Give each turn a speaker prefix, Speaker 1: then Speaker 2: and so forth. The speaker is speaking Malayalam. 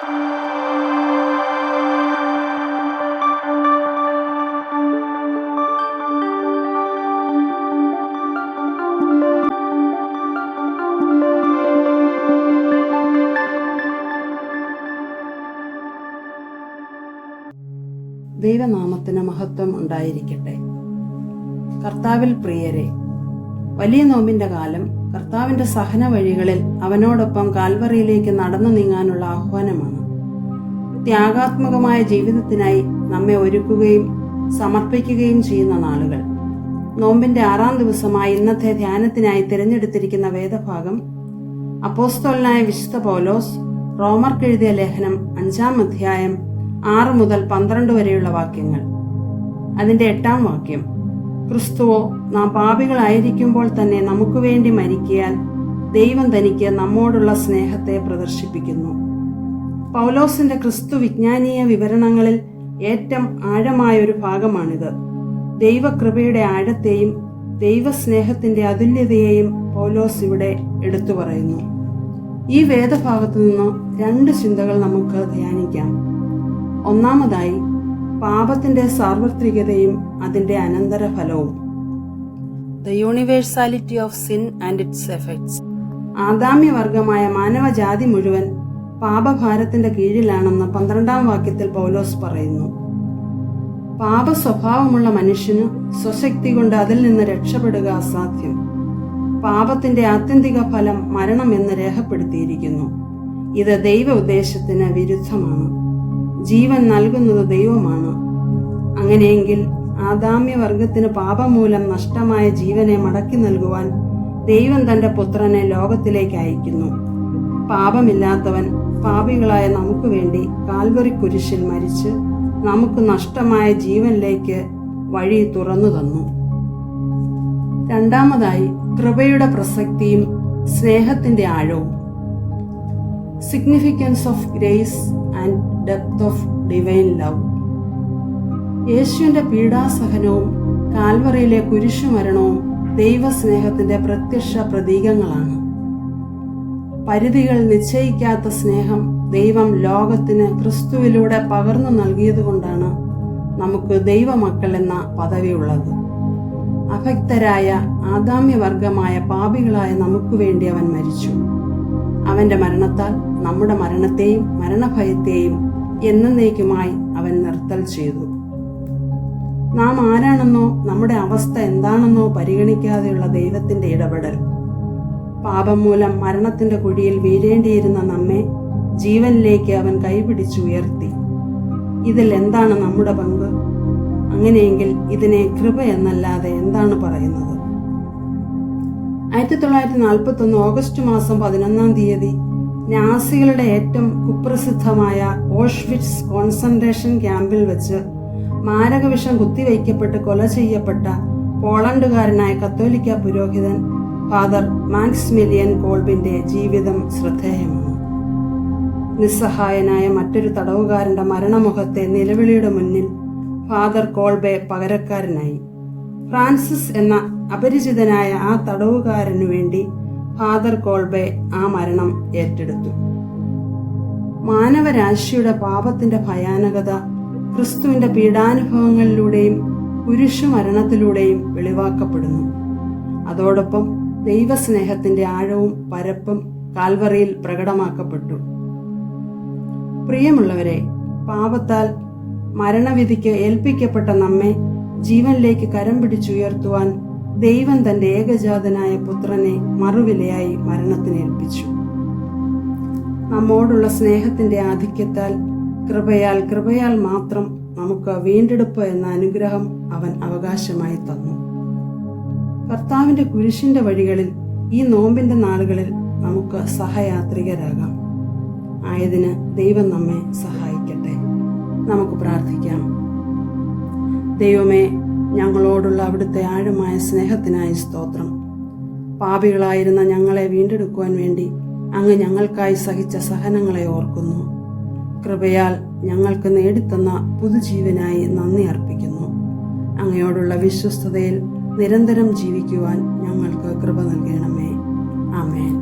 Speaker 1: ദൈവനാമത്തിന് മഹത്വം ഉണ്ടായിരിക്കട്ടെ. കർത്താവിൽ പ്രിയരെ, വലിയ നോമ്പിന്റെ കാലം കർത്താവിന്റെ സഹന വഴികളിൽ അവനോടൊപ്പം കാൽവറിയിലേക്ക് നടന്നു നീങ്ങാനുള്ള ആഹ്വാനമാണ്. ത്യാഗാത്മകമായ ജീവിതത്തിനായി നമ്മെ ഒരുക്കുകയും സമർപ്പിക്കുകയും ചെയ്യുന്ന നാളുകൾ. നോമ്പിന്റെ 6-ാം ദിവസമായി ഇന്നത്തെ ധ്യാനത്തിനായി തിരഞ്ഞെടുത്തിരിക്കുന്ന വേദഭാഗം അപ്പോസ്തലനായ വിശുദ്ധ പൗലോസ് റോമർക്കെഴുതിയ ലേഖനം 5-ാം അധ്യായം 6 മുതൽ 12 വരെയുള്ള വാക്യങ്ങൾ. അതിന്റെ 8-ാം വാക്യം: ക്രിസ്തുവോ നാം പാപികളായിരിക്കുമ്പോൾ തന്നെ നമുക്ക് വേണ്ടി മരിക്കയാൽ ദൈവം തനിക്ക് നമ്മോടുള്ള സ്നേഹത്തെ പ്രദർശിപ്പിക്കുന്നു. പൗലോസിന്റെ ക്രിസ്തു വിജ്ഞാനീയ വിവരണങ്ങളിൽ ഏറ്റവും ആഴമായൊരു ഭാഗമാണിത്. ദൈവകൃപയുടെ ആഴത്തെയും ദൈവസ്നേഹത്തിന്റെ അതുല്യതയെയും പൗലോസ് ഇവിടെ എടുത്തു പറയുന്നു. ഈ വേദഭാഗത്തു നിന്ന് 2 ചിന്തകൾ നമുക്ക് ധ്യാനിക്കാം. ഒന്നാമതായി, പാപത്തിന്റെ സാർവത്രികതയും അതിന്റെ അനന്തരഫലവും. The universality of sin and its effects. ആദാമ്യവർഗമായ മാനവജാതി മുഴുവൻ പാപഭാരത്തിന്റെ കീഴിലാണെന്ന് 12-ാം വാക്യത്തിൽ പൗലോസ് പറയുന്നു. പാപ സ്വഭാവമുള്ള മനുഷ്യന് സ്വശക്തി കൊണ്ട് അതിൽ നിന്ന് രക്ഷപ്പെടുക അസാധ്യം. പാപത്തിന്റെ ആത്യന്തിക ഫലം മരണമെന്ന് രേഖപ്പെടുത്തിയിരിക്കുന്നു. ഇത് ദൈവ ഉദ്ദേശത്തിന് വിരുദ്ധമാണ്. ജീവൻ നൽകുന്നത് ദൈവമാണ്. അങ്ങനെയെങ്കിൽ ആദാമ്യവർഗത്തിന് പാപം മൂലം നഷ്ടമായ ജീവനെ മടക്കി നൽകുവാൻ ദൈവം തന്റെ പുത്രനെ ലോകത്തിലേക്ക് അയക്കുന്നു. പാപമില്ലാത്തവൻ പാപികളായ നമുക്ക് വേണ്ടി കാൽവറി കുരിശിൽ മരിച്ച് നമുക്ക് നഷ്ടമായ ജീവനിലേക്ക് വഴി തുറന്നു തന്നു. രണ്ടാമതായി, കൃപയുടെ പ്രസക്തിയും സ്നേഹത്തിന്റെ ആഴവും. Significance of grace and depth of divine love. യേശുവിന്റെ പീഡാസഹനവും കാൽവറിയിലെ കുരിശുമരണവും ദൈവസ്നേഹത്തിന്റെ പ്രത്യക്ഷ പ്രതീകങ്ങളാണ്. പരിധികൾ നിശ്ചയിക്കാത്ത സ്നേഹം ദൈവം ലോകത്തിന് ക്രിസ്തുവിലൂടെ പകർന്നു നൽകിയതുകൊണ്ടാണ് നമുക്ക് ദൈവമക്കൾ എന്ന പദവിയുള്ളത്. അഭക്തരായ ആദാമ്യവർഗമായ പാപികളായ നമുക്ക് വേണ്ടി അവൻ മരിച്ചു. അവന്റെ മരണത്താൽ നമ്മുടെ മരണത്തെയും മരണഭയത്തെയും എന്നേക്കുമായി അവൻ നിർത്തൽ ചെയ്തു. നാം ആരാണെന്നോ നമ്മുടെ അവസ്ഥ എന്താണെന്നോ പരിഗണിക്കാതെയുള്ള ദൈവത്തിന്റെ ഇടപെടൽ. പാപം മൂലം മരണത്തിന്റെ കുഴിയിൽ വീഴേണ്ടിയിരുന്ന നമ്മെ ജീവനിലേക്ക് അവൻ കൈപിടിച്ചുയർത്തി. ഇതിൽ എന്താണ് നമ്മുടെ പങ്ക്? അങ്ങനെയെങ്കിൽ ഇതിനെ കൃപ എന്നല്ലാതെ എന്താണ് പറയുന്നത്? 1941 ഓഗസ്റ്റ് മാസം 11-ാം തീയതി നാസികളുടെ ഏറ്റവും കുപ്രസിദ്ധമായ ഓഷ്വിറ്റ്സ് കോൺസെൻട്രേഷൻ ക്യാമ്പിൽ വെച്ച് മാരകവിഷം കുത്തിവയ്ക്കപ്പെട്ട് കൊല ചെയ്യപ്പെട്ട പോളണ്ടുകാരനായ കത്തോലിക്ക പുരോഹിതൻ ഫാദർ മാക്സിമിലിയൻ കോൾബിന്റെ ജീവിതം ശ്രദ്ധേയമാണ്. നിസ്സഹായനായ മറ്റൊരു തടവുകാരന്റെ മരണമുഖത്തെ നിലവിളിയുടെ മുന്നിൽ ഫാദർ കോൾബെ പകരക്കാരനായി. ഫ്രാൻസിസ് എന്ന അപരിചിതനായ ആ തടവുകാരനു വേണ്ടി ഫാദർ കോൾബെ ആ മരണം ഏറ്റെടുത്തു. മാനവരാശിയുടെ പാപത്തിന്റെ ഭയാനകത ക്രിസ്തുവിന്റെ പീഡാനുഭവങ്ങളിലൂടെയും കുരിശുമരണത്തിലൂടെയും വെളിവാക്കപ്പെടുന്നു. അതോടൊപ്പം ദൈവസ്നേഹത്തിന്റെ ആഴവും പരപ്പും കാൽവറിയിൽ പ്രകടമാക്കപ്പെട്ടു. പ്രിയമുള്ളവരെ, പാപത്താൽ മരണവിധിക്ക് ഏൽപ്പിക്കപ്പെട്ട നമ്മെ ജീവനിലേക്ക് കരം പിടിച്ചുയർത്തുവാൻ ദൈവം തന്റെ ഏകജാതനായ പുത്രനെ മറുവിലയായി മരണത്തിനേൽപ്പിച്ചു. നമ്മോടുള്ള സ്നേഹത്തിന്റെ ആധിക്യത്താൽ കൃപയാൽ മാത്രം നമുക്ക് വീണ്ടെടുപ്പ് എന്ന അനുഗ്രഹം അവൻ അവകാശമായി തന്നു. കർത്താവിന്റെ കുരിശിന്റെ വഴികളിൽ ഈ നോമ്പിന്റെ നാളുകളിൽ നമുക്ക് സഹയാത്രികരാകാം. ആയതിന് ദൈവം നമ്മെ സഹായിക്കട്ടെ. നമുക്ക് പ്രാർത്ഥിക്കാം. ദൈവമേ, ഞങ്ങളോടുള്ള അവിടുത്തെ ആഴമായ സ്നേഹത്തിനായി സ്തോത്രം. പാപികളായിരുന്ന ഞങ്ങളെ വീണ്ടെടുക്കുവാൻ വേണ്ടി അങ്ങ് ഞങ്ങൾക്കായി സഹിച്ച സഹനങ്ങളെ ഓർക്കുന്നു. കൃപയാൽ ഞങ്ങൾക്ക് നേടിത്തന്ന പുതുജീവനായി നന്ദി അർപ്പിക്കുന്നു. അങ്ങയോടുള്ള വിശ്വസ്തതയിൽ നിരന്തരം ജീവിക്കുവാൻ ഞങ്ങൾക്ക് കൃപ നൽകണമേ. ആമേൻ.